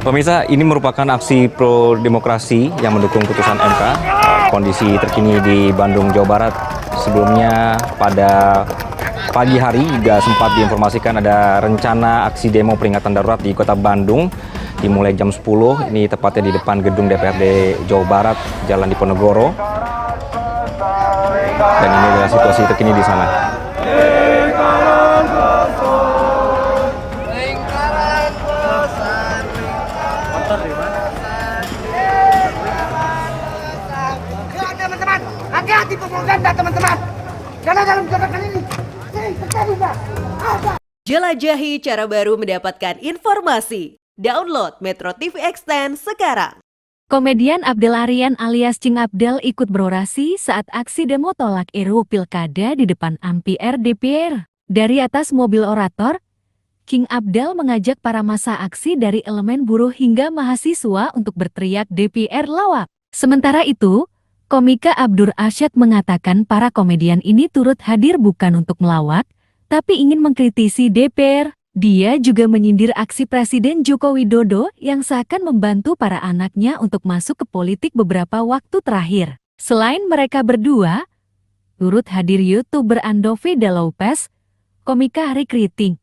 Pemirsa, ini merupakan aksi pro demokrasi yang mendukung putusan MK. Kondisi terkini di Bandung, Jawa Barat. Sebelumnya pada pagi hari juga sempat diinformasikan ada rencana aksi demo peringatan darurat di Kota Bandung dimulai jam 10. Ini tepatnya di depan gedung DPRD Jawa Barat, Jalan Diponegoro. Dan ini adalah situasi terkini di sana. Teman-teman, hati-hati propaganda teman-teman. Karena dalam gerakan ini sering terjadi ada. Jelajahi cara baru mendapatkan informasi. Download Metro TV Extend sekarang. Komedian Abdel Aryan alias Cing Abdel ikut berorasi saat aksi demo tolak RUU Pilkada di depan MPR DPR. Dari atas mobil orator, Cing Abdel mengajak para massa aksi dari elemen buruh hingga mahasiswa untuk berteriak DPR lawak. Sementara itu, komika Abdur Asyad mengatakan para komedian ini turut hadir bukan untuk melawak, tapi ingin mengkritisi DPR. Dia juga menyindir aksi Presiden Joko Widodo yang seakan membantu para anaknya untuk masuk ke politik beberapa waktu terakhir. Selain mereka berdua, turut hadir YouTuber Andovi Lopez, komika Hari Kriting,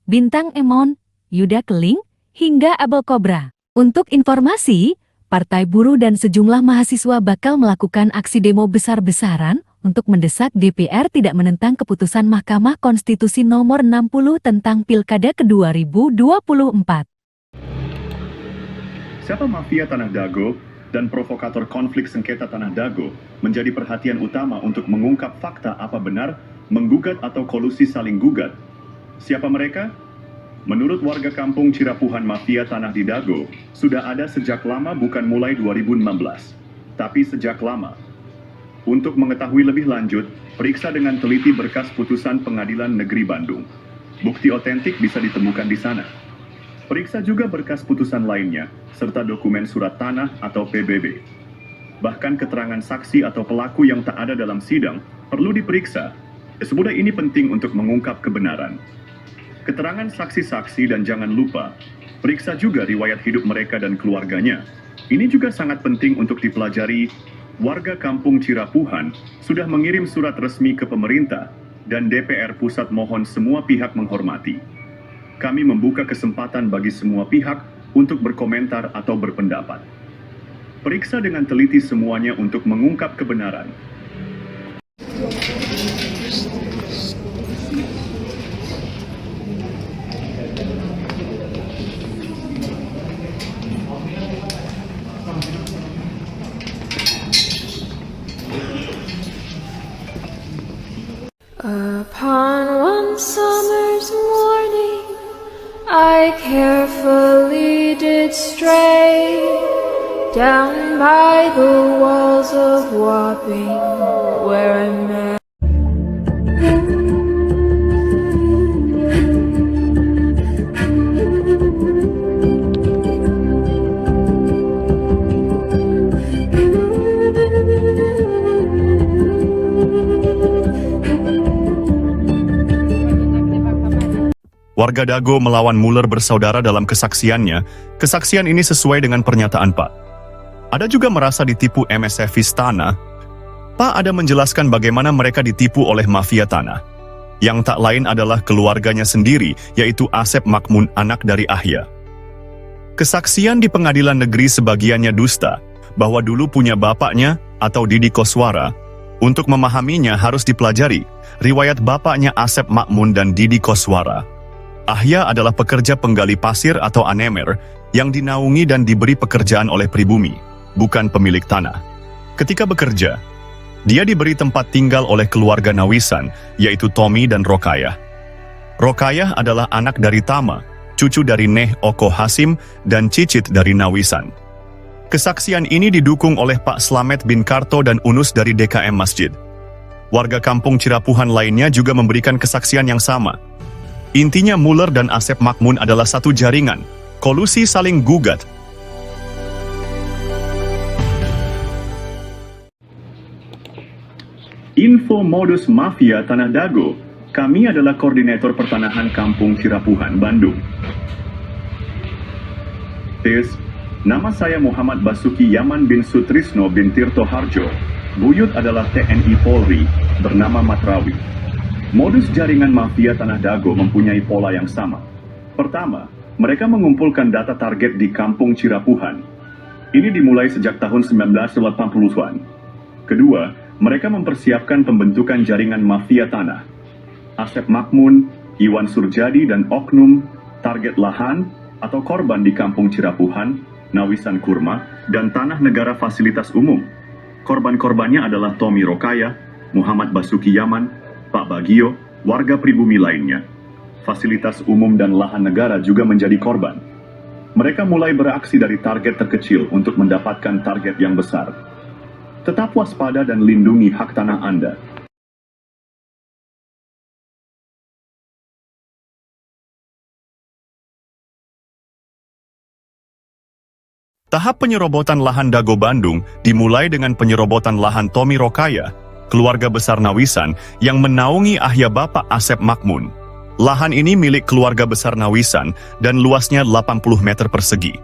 Bintang Emon, Yuda Keling, hingga Abel Kobra. Untuk informasi, Partai Buruh dan sejumlah mahasiswa bakal melakukan aksi demo besar-besaran untuk mendesak DPR tidak menentang keputusan Mahkamah Konstitusi nomor 60 tentang Pilkada ke 2024. Siapa mafia Tanah Dago dan provokator konflik sengketa Tanah Dago menjadi perhatian utama untuk mengungkap fakta apa benar, menggugat atau kolusi saling gugat. Siapa mereka? Menurut warga kampung Cirapuhan, mafia Tanah di Dago sudah ada sejak lama, bukan mulai 2016, tapi sejak lama. Untuk mengetahui lebih lanjut, periksa dengan teliti berkas putusan Pengadilan Negeri Bandung. Bukti otentik bisa ditemukan di sana. Periksa juga berkas putusan lainnya, serta dokumen surat tanah atau PBB. Bahkan keterangan saksi atau pelaku yang tak ada dalam sidang perlu diperiksa. Semudah ini penting untuk mengungkap kebenaran. Keterangan saksi-saksi, dan jangan lupa, periksa juga riwayat hidup mereka dan keluarganya. Ini juga sangat penting untuk dipelajari. Warga kampung Cirapuhan sudah mengirim surat resmi ke pemerintah dan DPR pusat, mohon semua pihak menghormati. Kami membuka kesempatan bagi semua pihak untuk berkomentar atau berpendapat. Periksa dengan teliti semuanya untuk mengungkap kebenaran. Upon one summer's morning, I carefully did stray down by the walls of Wapping, where I met. Warga Dago melawan Muller bersaudara dalam kesaksiannya. Kesaksian ini sesuai dengan pernyataan Pak. Ada juga merasa ditipu MSFis Tanah. Pak ada menjelaskan bagaimana mereka ditipu oleh mafia tanah. Yang tak lain adalah keluarganya sendiri, yaitu Asep Makmun, anak dari Ahya. Kesaksian di pengadilan negeri sebagiannya dusta, bahwa dulu punya bapaknya atau Didi Koswara. Untuk memahaminya harus dipelajari riwayat bapaknya Asep Makmun dan Didi Koswara. Ahya adalah pekerja penggali pasir atau anemer yang dinaungi dan diberi pekerjaan oleh pribumi, bukan pemilik tanah. Ketika bekerja, dia diberi tempat tinggal oleh keluarga Nawisan, yaitu Tommy dan Rokayah. Rokayah adalah anak dari Tama, cucu dari Neh Oko Hasim, dan cicit dari Nawisan. Kesaksian ini didukung oleh Pak Slamet bin Karto dan Unus dari DKM Masjid. Warga kampung Cirapuhan lainnya juga memberikan kesaksian yang sama. Intinya Muller dan Asep Makmun adalah satu jaringan, kolusi saling gugat. Info modus mafia Tanah Dago Kami adalah Koordinator Pertanahan Kampung Cirapuhan, Bandung. Tes, nama saya Muhammad Basuki Yaman bin Sutrisno bin Tirto Harjo. Buyut adalah TNI Polri, bernama Matrawi. Modus jaringan mafia Tanah Dago mempunyai pola yang sama. Pertama, mereka mengumpulkan data target di Kampung Cirapuhan. Ini dimulai sejak tahun 1980-an. Kedua, mereka mempersiapkan pembentukan jaringan mafia tanah. Asep Makmun, Iwan Surjadi, dan oknum target lahan atau korban di Kampung Cirapuhan, Nawisan Kurma, dan tanah negara fasilitas umum. Korban-korbannya adalah Tommy Rokaya, Muhammad Basuki Yaman, Pak Bagio, warga pribumi lainnya. Fasilitas umum dan lahan negara juga menjadi korban. Mereka mulai beraksi dari target terkecil untuk mendapatkan target yang besar. Tetap waspada dan lindungi hak tanah Anda. Tahap penyerobotan lahan Dago Bandung dimulai dengan penyerobotan lahan Tommy Rokaya, keluarga besar Nawisan yang menaungi ayah Bapak Asep Makmun. Lahan ini milik keluarga besar Nawisan dan luasnya 80 meter persegi.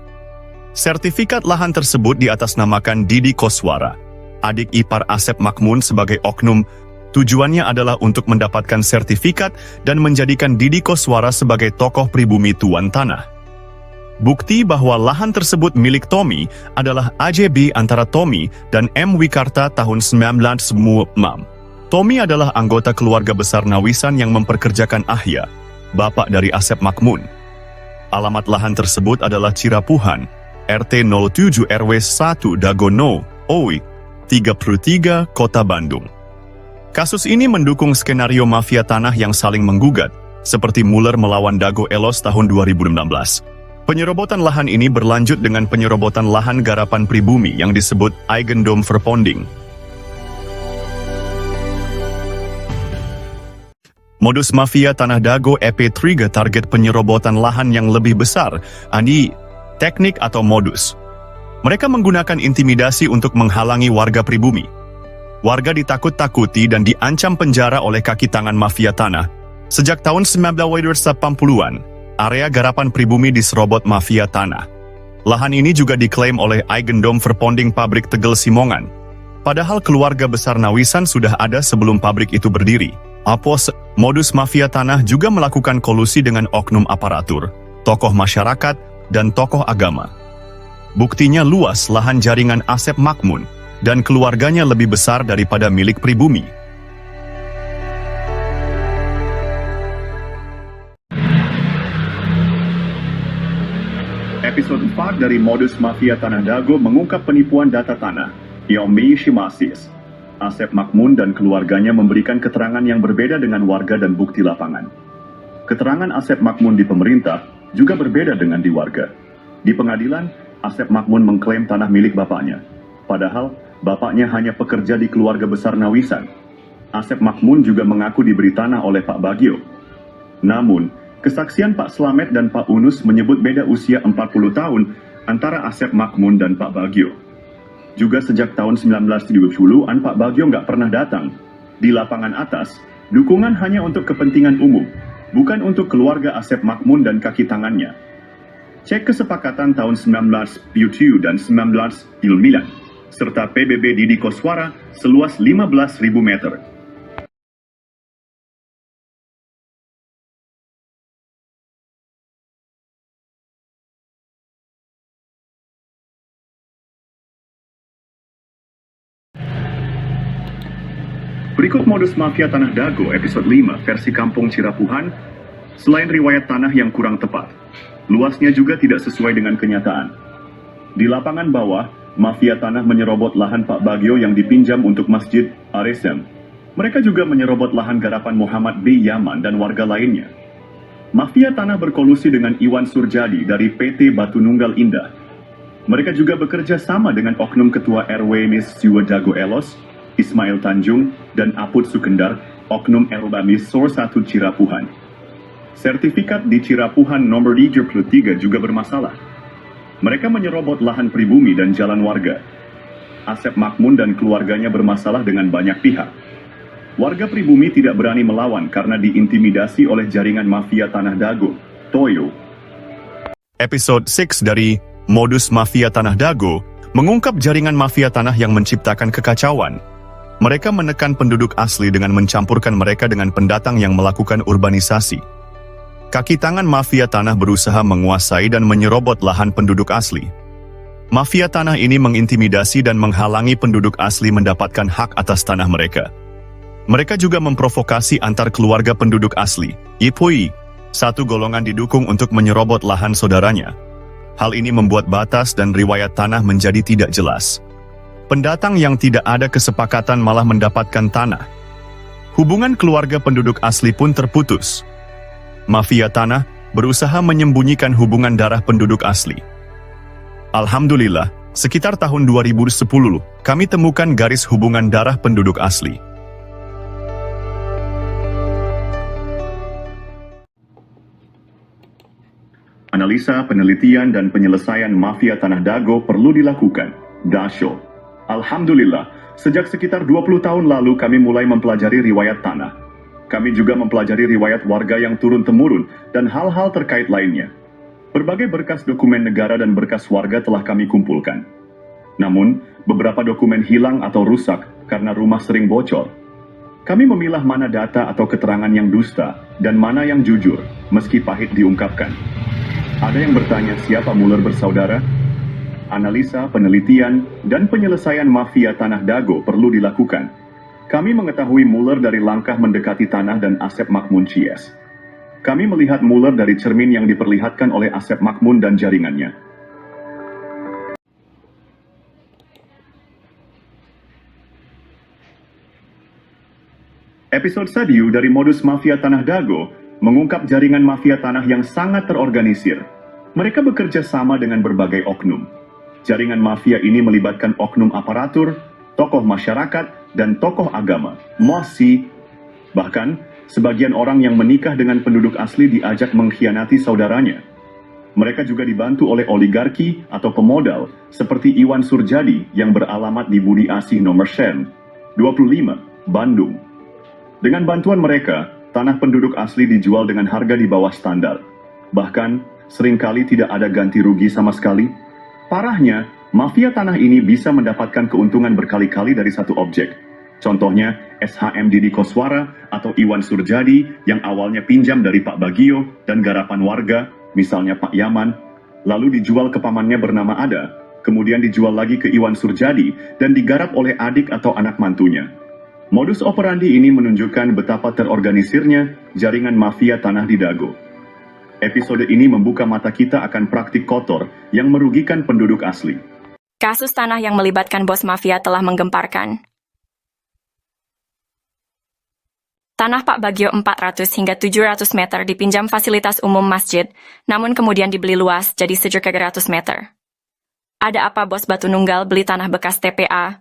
Sertifikat lahan tersebut diatasnamakan Didi Koswara, adik ipar Asep Makmun sebagai oknum. Tujuannya adalah untuk mendapatkan sertifikat dan menjadikan Didi Koswara sebagai tokoh pribumi tuan tanah. Bukti bahwa lahan tersebut milik Tommy adalah AJB antara Tommy dan M. Wikarta tahun 1996. Tommy adalah anggota keluarga besar Nawisan yang memperkerjakan Ahya, bapak dari Asep Makmun. Alamat lahan tersebut adalah Cirapuhan, RT 07 RW 1 Dagono, OI, 33, Kota Bandung. Kasus ini mendukung skenario mafia tanah yang saling menggugat, seperti Muller melawan Dago Elos tahun 2016. Penyerobotan lahan ini berlanjut dengan penyerobotan lahan garapan pribumi yang disebut Eigendom Verponding. Modus mafia Tanah Dago EP3 target penyerobotan lahan yang lebih besar, teknik atau modus. Mereka menggunakan intimidasi untuk menghalangi warga pribumi. Warga ditakut-takuti dan diancam penjara oleh kaki tangan mafia tanah. Sejak tahun 1980-an, area garapan pribumi diserobot mafia tanah. Lahan ini juga diklaim oleh Eigendom Verponding pabrik Tegel Simongan. Padahal keluarga besar Nawisan sudah ada sebelum pabrik itu berdiri. Modus mafia tanah juga melakukan kolusi dengan oknum aparatur, tokoh masyarakat, dan tokoh agama. Buktinya luas lahan jaringan Asep Makmun, dan keluarganya lebih besar daripada milik pribumi. Episode 4 dari Modus Mafia Tanah Dago mengungkap penipuan data tanah, Yombi Shimasis. Asep Makmun dan keluarganya memberikan keterangan yang berbeda dengan warga dan bukti lapangan. Keterangan Asep Makmun di pemerintah juga berbeda dengan di warga. Di pengadilan, Asep Makmun mengklaim tanah milik bapaknya. Padahal, bapaknya hanya pekerja di keluarga besar Nawisan. Asep Makmun juga mengaku diberi tanah oleh Pak Bagio. Namun, kesaksian Pak Slamet dan Pak Unus menyebut beda usia 40 tahun antara Asep Makmun dan Pak Bagio. Juga sejak tahun 1970-an Pak Bagio nggak pernah datang. Di lapangan atas, dukungan hanya untuk kepentingan umum, bukan untuk keluarga Asep Makmun dan kaki tangannya. Cek kesepakatan tahun 1977 dan 1999, serta PBB Didi Koswara seluas 15.000 meter. Berikut modus mafia Tanah Dago episode 5 versi Kampung Cirapuhan. Selain riwayat tanah yang kurang tepat, luasnya juga tidak sesuai dengan kenyataan. Di lapangan bawah, mafia tanah menyerobot lahan Pak Bagio yang dipinjam untuk Masjid Aresem. Mereka juga menyerobot lahan garapan Muhammad B. Yaman dan warga lainnya. Mafia tanah berkolusi dengan Iwan Surjadi dari PT Batu Nunggal Indah. Mereka juga bekerja sama dengan oknum ketua RW Mis Siwa Dago Elos, Ismail Tanjung, dan Aput Sukendar, oknum Erobamis Sor 1 Cirapuhan. Sertifikat di Cirapuhan nomor 33 juga bermasalah. Mereka menyerobot lahan pribumi dan jalan warga. Asep Makmun dan keluarganya bermasalah dengan banyak pihak. Warga pribumi tidak berani melawan karena diintimidasi oleh jaringan mafia Tanah Dago, Toyo. Episode 6 dari Modus Mafia Tanah Dago mengungkap jaringan mafia tanah yang menciptakan kekacauan. Mereka menekan penduduk asli dengan mencampurkan mereka dengan pendatang yang melakukan urbanisasi. Kaki tangan mafia tanah berusaha menguasai dan menyerobot lahan penduduk asli. Mafia tanah ini mengintimidasi dan menghalangi penduduk asli mendapatkan hak atas tanah mereka. Mereka juga memprovokasi antar keluarga penduduk asli, Ipui, satu golongan didukung untuk menyerobot lahan saudaranya. Hal ini membuat batas dan riwayat tanah menjadi tidak jelas. Pendatang yang tidak ada kesepakatan malah mendapatkan tanah. Hubungan keluarga penduduk asli pun terputus. Mafia tanah berusaha menyembunyikan hubungan darah penduduk asli. Alhamdulillah, sekitar tahun 2010, kami temukan garis hubungan darah penduduk asli. Analisa, penelitian, dan penyelesaian mafia Tanah Dago perlu dilakukan. Dasho. Alhamdulillah, sejak sekitar 20 tahun lalu kami mulai mempelajari riwayat tanah. Kami juga mempelajari riwayat warga yang turun-temurun dan hal-hal terkait lainnya. Berbagai berkas dokumen negara dan berkas warga telah kami kumpulkan. Namun, beberapa dokumen hilang atau rusak karena rumah sering bocor. Kami memilah mana data atau keterangan yang dusta dan mana yang jujur, meski pahit diungkapkan. Ada yang bertanya siapa Muller bersaudara? Analisa, penelitian, dan penyelesaian mafia Tanah Dago perlu dilakukan. Kami mengetahui Muller dari langkah mendekati tanah dan Asep Makmun Cies. Kami melihat Muller dari cermin yang diperlihatkan oleh Asep Makmun dan jaringannya. Episode Sadiu dari Modus Mafia Tanah Dago mengungkap jaringan mafia tanah yang sangat terorganisir. Mereka bekerja sama dengan berbagai oknum. Jaringan mafia ini melibatkan oknum aparatur, tokoh masyarakat, dan tokoh agama, mosi. Bahkan, sebagian orang yang menikah dengan penduduk asli diajak mengkhianati saudaranya. Mereka juga dibantu oleh oligarki atau pemodal seperti Iwan Surjadi yang beralamat di Budi Asih nomor 25, Bandung. Dengan bantuan mereka, tanah penduduk asli dijual dengan harga di bawah standar. Bahkan, seringkali tidak ada ganti rugi sama sekali. Parahnya, mafia tanah ini bisa mendapatkan keuntungan berkali-kali dari satu objek. Contohnya, SHM Didi Koswara atau Iwan Surjadi yang awalnya pinjam dari Pak Bagio dan garapan warga, misalnya Pak Yaman, lalu dijual ke pamannya bernama Ada, kemudian dijual lagi ke Iwan Surjadi dan digarap oleh adik atau anak mantunya. Modus operandi ini menunjukkan betapa terorganisirnya jaringan mafia tanah di Dago. Episode ini membuka mata kita akan praktik kotor yang merugikan penduduk asli. Kasus tanah yang melibatkan bos mafia telah menggemparkan. Tanah Pak Bagio 400 hingga 700 meter dipinjam fasilitas umum masjid, namun kemudian dibeli luas jadi 700 meter. Ada apa bos Batu Nunggal beli tanah bekas TPA?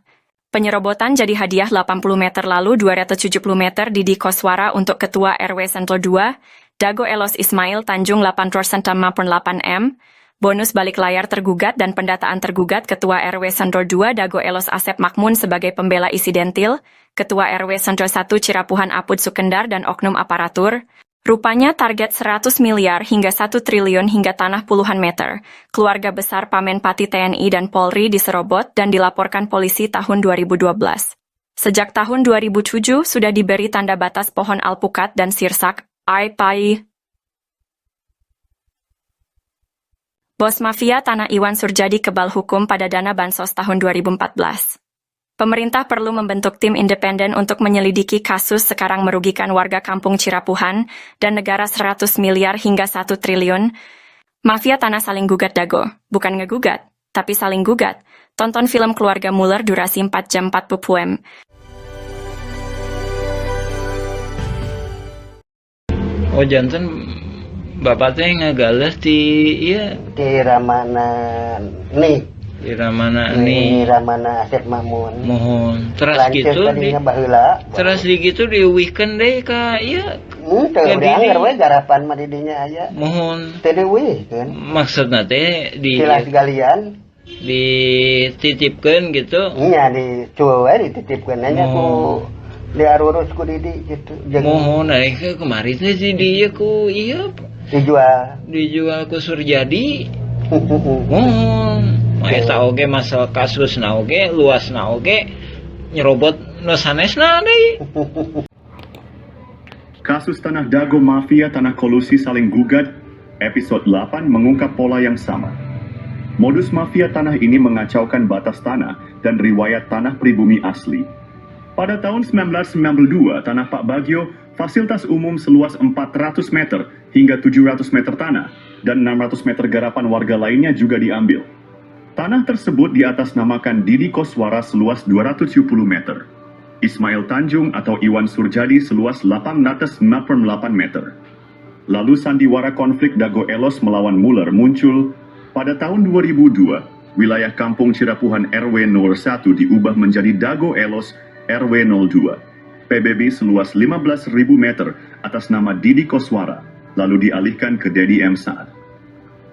Penyerobotan jadi hadiah 80 meter lalu 270 meter Didi Koswara untuk Ketua RW Sentul 2, Dago Elos Ismail Tanjung 8% maupun 8M, bonus balik layar tergugat dan pendataan tergugat Ketua RW Sentul 2 Dago Elos Asep Makmun sebagai pembela isidentil, Ketua RW Sentul 1 Cirapuhan Apud Sukendar dan oknum aparatur. Rupanya target 100 miliar hingga 1 triliun hingga tanah puluhan meter. Keluarga besar Pamenpati TNI dan Polri diserobot dan dilaporkan polisi tahun 2012. Sejak tahun 2007 sudah diberi tanda batas pohon alpukat dan sirsak, AIPAI. Bos mafia tanah Iwan Surjadi kebal hukum pada dana bansos tahun 2014. Pemerintah perlu membentuk tim independen untuk menyelidiki kasus sekarang merugikan warga kampung Cirapuhan dan negara 100 miliar hingga 1 triliun. Mafia tanah saling gugat Dago, bukan ngegugat, tapi saling gugat. Tonton film Keluarga Muller durasi 4 jam 40 poem. Oh janten bapak teh ngagales di iya Di Ramana nih. di Ramana nih Ramana Asep Makmun. mohon terus Lanjut gitu tadinya baheula. terus di gitu di weekend deh ka iya Teu Jadi dianggar ini- we garapan mah di dinya aya. mohon Teu dieuwihkeun. maksudna teh Silas galian dititipkeun gitu nya dicuwe we dititipkeun nya ku Dia urus ku Didi gitu. Mohon naik ke kemarin teh si dia ku iya Dijual. ku Surjadi. Mohon. Eta oge masalah kasus na oge, luas na oge nyerobot nu sanesna deui. Kasus Tanah Dago Mafia Tanah Kolusi Saling Gugat, episode 8 mengungkap pola yang sama. Modus mafia tanah ini mengacaukan batas tanah dan riwayat tanah pribumi asli. Pada tahun 1992, tanah Pak Bagio, fasilitas umum seluas 400 meter hingga 700 meter tanah dan 600 meter garapan warga lainnya juga diambil. Tanah tersebut diatasnamakan Didi Koswara seluas 270 meter. Ismail Tanjung atau Iwan Surjadi seluas 898 meter. Lalu sandiwara konflik Dago Elos melawan Muller muncul. Pada tahun 2002, wilayah Kampung Cirapuhan RW 01 diubah menjadi Dago Elos RW 02. PBB seluas 15.000 meter atas nama Didi Koswara, lalu dialihkan ke Dedi M. Saad.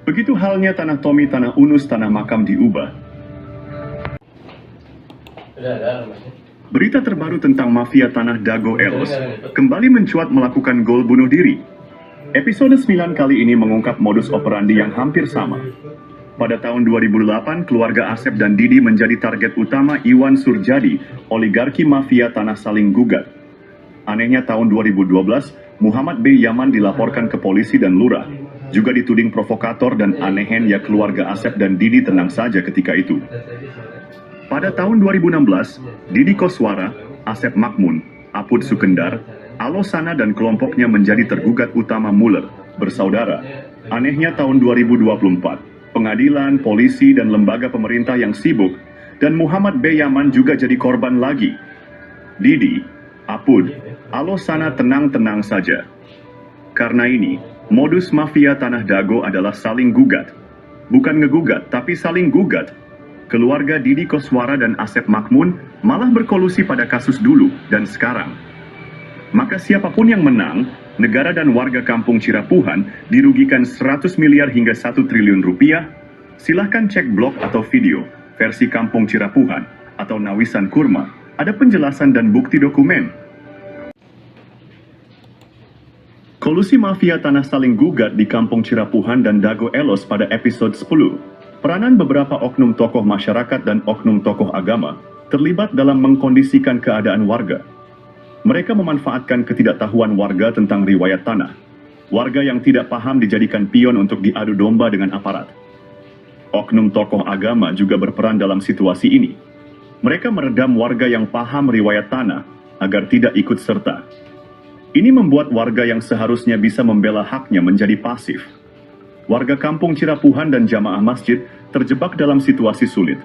Begitu halnya tanah Tommy, tanah Unus, tanah makam diubah. Berita terbaru tentang mafia tanah Dago Elos kembali mencuat melakukan gol bunuh diri. Episode 9 kali ini mengungkap modus operandi yang hampir sama. Pada tahun 2008, keluarga Asep dan Didi menjadi target utama Iwan Surjadi, oligarki mafia tanah Saling Gugat. Anehnya tahun 2012, Muhammad B. Yaman dilaporkan ke polisi dan lurah. Juga dituding provokator dan anehen ya keluarga Asep dan Didi tenang saja ketika itu. Pada tahun 2016, Didi Koswara, Asep Makmun, Apud Sukendar, Alosana dan kelompoknya menjadi tergugat utama Muller, bersaudara. Anehnya tahun 2024, pengadilan, polisi, dan lembaga pemerintah yang sibuk, dan Muhammad B. Yaman juga jadi korban lagi. Didi, Apud, Alosana tenang-tenang saja. Karena ini, modus mafia Tanah Dago adalah saling gugat. Bukan ngegugat, tapi saling gugat. Keluarga Didi Koswara dan Asep Makmun malah berkolusi pada kasus dulu dan sekarang. Maka siapapun yang menang, negara dan warga Kampung Cirapuhan dirugikan 100 miliar hingga 1 triliun rupiah. Silahkan cek blog atau video versi Kampung Cirapuhan atau Nawisan Kurma. Ada penjelasan dan bukti dokumen. Kolusi mafia tanah saling gugat di Kampung Cirapuhan dan Dago Elos pada episode 10. Peranan beberapa oknum tokoh masyarakat dan oknum tokoh agama terlibat dalam mengkondisikan keadaan warga. Mereka memanfaatkan ketidaktahuan warga tentang riwayat tanah. Warga yang tidak paham dijadikan pion untuk diadu domba dengan aparat. Oknum tokoh agama juga berperan dalam situasi ini. Mereka meredam warga yang paham riwayat tanah agar tidak ikut serta. Ini membuat warga yang seharusnya bisa membela haknya menjadi pasif. Warga Kampung Cirapuhan dan jamaah masjid terjebak dalam situasi sulit.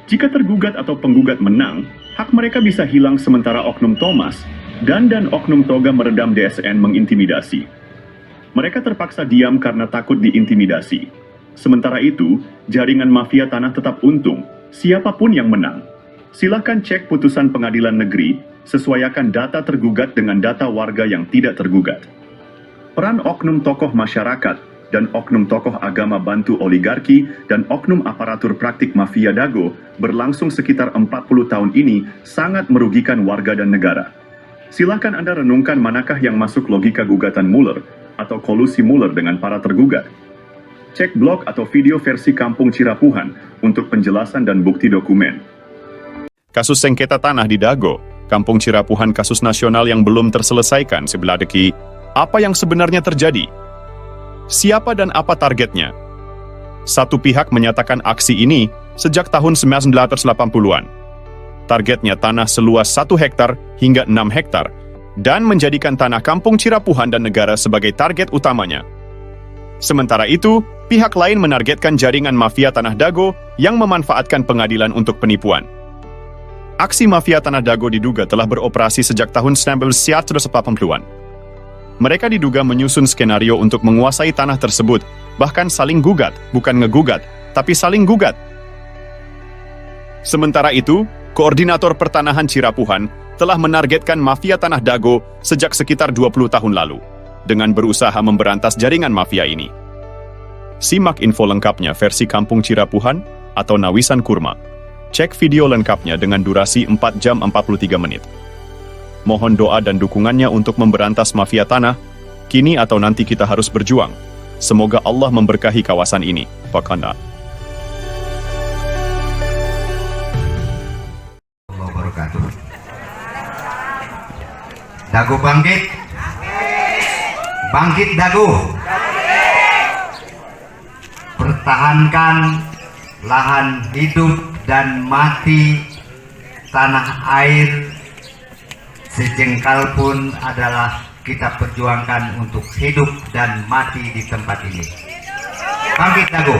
Jika tergugat atau penggugat menang, hak mereka bisa hilang sementara oknum Thomas dan oknum Toga meredam DSN mengintimidasi. Mereka terpaksa diam karena takut diintimidasi. Sementara itu, jaringan mafia tanah tetap untung, siapapun yang menang. Silahkan cek putusan pengadilan negeri, sesuaikan data tergugat dengan data warga yang tidak tergugat. Peran oknum tokoh masyarakat dan oknum tokoh agama bantu oligarki dan oknum aparatur praktik mafia Dago berlangsung sekitar 40 tahun ini sangat merugikan warga dan negara. Silakan Anda renungkan manakah yang masuk logika gugatan Muller atau kolusi Muller dengan para tergugat. Cek blog atau video versi Kampung Cirapuhan untuk penjelasan dan bukti dokumen. Kasus sengketa tanah di Dago, Kampung Cirapuhan kasus nasional yang belum terselesaikan sebelah deki. Apa yang sebenarnya terjadi? Siapa dan apa targetnya? Satu pihak menyatakan aksi ini sejak tahun 1980-an. Targetnya tanah seluas 1 hektar hingga 6 hektar, dan menjadikan tanah Kampung Cirapuhan dan negara sebagai target utamanya. Sementara itu, pihak lain menargetkan jaringan mafia Tanah Dago yang memanfaatkan pengadilan untuk penipuan. Aksi mafia Tanah Dago diduga telah beroperasi sejak tahun 1980-an. Mereka diduga menyusun skenario untuk menguasai tanah tersebut, bahkan saling gugat, bukan ngegugat, tapi saling gugat. Sementara itu, Koordinator Pertanahan Cirapuhan telah menargetkan mafia Tanah Dago sejak sekitar 20 tahun lalu, dengan berusaha memberantas jaringan mafia ini. Simak info lengkapnya versi Kampung Cirapuhan atau Nawisan Kurma. Cek video lengkapnya dengan durasi 4 jam 43 menit. Mohon doa dan dukungannya untuk memberantas mafia tanah. Kini atau nanti kita harus berjuang. Semoga Allah memberkahi kawasan ini. Fakana. Dago bangkit. Bangkit Dago. Pertahankan lahan hidup dan mati tanah air sejengkal pun adalah kita perjuangkan untuk hidup dan mati di tempat ini. Bangkit Dago.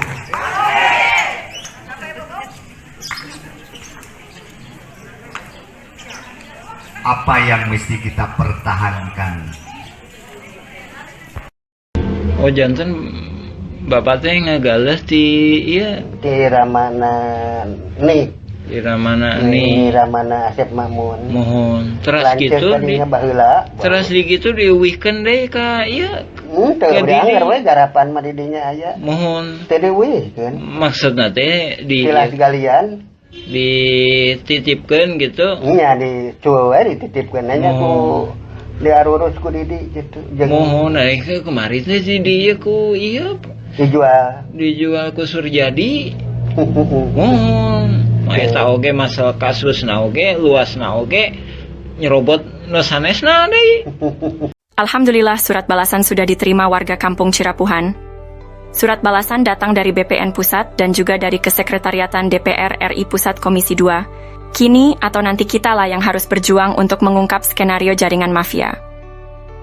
Apa yang mesti kita pertahankan? Oh janten bapak teh ngagales di iya Di Ramana nih. di mana Di nih Ramana Asep Mamun. mohon terus Lanceuk gitu di tadinya baheula. terus di gitu di weekend deh ka iya Teu Ke dianggar diri. we garapan mah di dinya aya. mohon Teu diweuhkeun. maksudna teh di Tilas galian. dititipkan gitu Nya di cueu we dititipkeun nya ku diarurus ku Didi gitu. Jeung mohon naik kemarin teh si dia ku iya dijual ku Surjadi mohon eta oge masalah kasusna oge luasna oge nyerobot nu sanesna deui. Alhamdulillah surat balasan sudah diterima warga kampung Cirapuhan. Surat balasan datang dari BPN Pusat dan juga dari Kesekretariatan DPR RI Pusat Komisi 2. Kini atau nanti kitalah yang harus berjuang untuk mengungkap skenario jaringan mafia.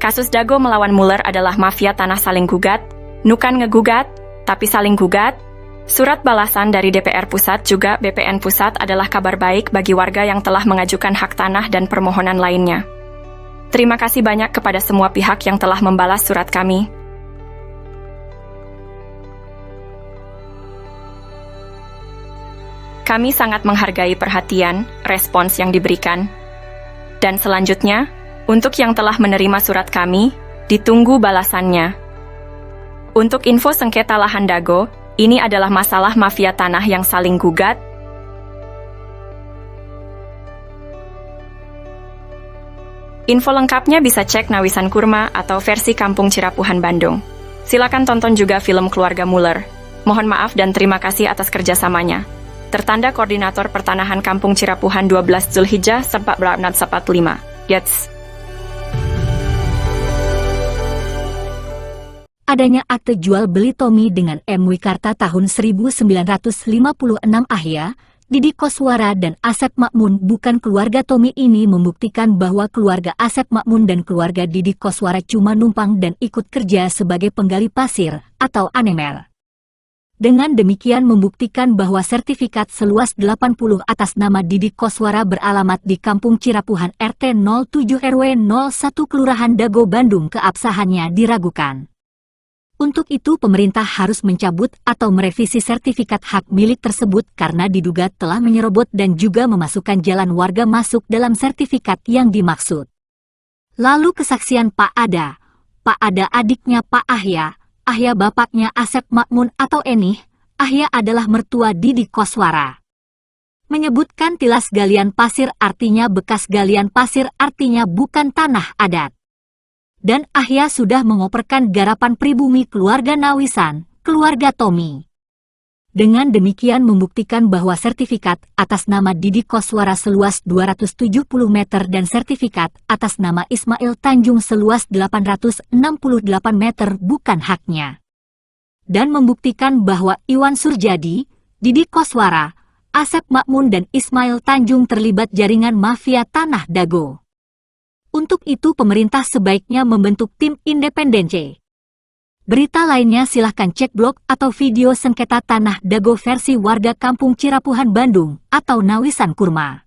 Kasus Dago melawan Muller adalah mafia tanah saling gugat, nukan ngegugat, tapi saling gugat. Surat balasan dari DPR Pusat juga BPN Pusat adalah kabar baik bagi warga yang telah mengajukan hak tanah dan permohonan lainnya. Terima kasih banyak kepada semua pihak yang telah membalas surat kami. Kami sangat menghargai perhatian, respons yang diberikan. Dan selanjutnya, untuk yang telah menerima surat kami, ditunggu balasannya. Untuk info sengketa lahan Dago, ini adalah masalah mafia tanah yang saling gugat. Info lengkapnya bisa cek Nawisan Kurma atau versi Kampung Cirapuhan Bandung. Silakan tonton juga film Keluarga Muller. Mohon maaf dan terima kasih atas kerjasamanya. Tertanda Koordinator Pertanahan Kampung Cirapuhan 12 Zulhijjah 1445. Yats. Adanya akte jual beli Tommy dengan M. Wikarta tahun 1956 Ahya, Didi Koswara dan Asep Makmun bukan keluarga Tommy ini membuktikan bahwa keluarga Asep Makmun dan keluarga Didi Koswara cuma numpang dan ikut kerja sebagai penggali pasir atau anemer. Dengan demikian membuktikan bahwa sertifikat seluas 80 atas nama Didi Koswara beralamat di Kampung Cirapuhan RT 07 RW 01 Kelurahan Dago Bandung keabsahannya diragukan. Untuk itu pemerintah harus mencabut atau merevisi sertifikat hak milik tersebut karena diduga telah menyerobot dan juga memasukkan jalan warga masuk dalam sertifikat yang dimaksud. Lalu kesaksian Pak Ada adiknya Pak Ahya, Ahya bapaknya Asep Makmun atau Enih, Ahya adalah mertua Didi Koswara. Menyebutkan tilas galian pasir artinya bekas galian pasir artinya bukan tanah adat. Dan Ahya sudah mengoperkan garapan pribumi keluarga Nawisan, keluarga Tommy. Dengan demikian membuktikan bahwa sertifikat atas nama Didi Koswara seluas 270 meter dan sertifikat atas nama Ismail Tanjung seluas 868 meter bukan haknya. Dan membuktikan bahwa Iwan Surjadi, Didi Koswara, Asep Makmun dan Ismail Tanjung terlibat jaringan mafia tanah Dago. Untuk itu pemerintah sebaiknya membentuk tim independen C. Berita lainnya silahkan cek blog atau video sengketa tanah Dago versi warga Kampung Cirapuhan Bandung atau Nawisan Kurma.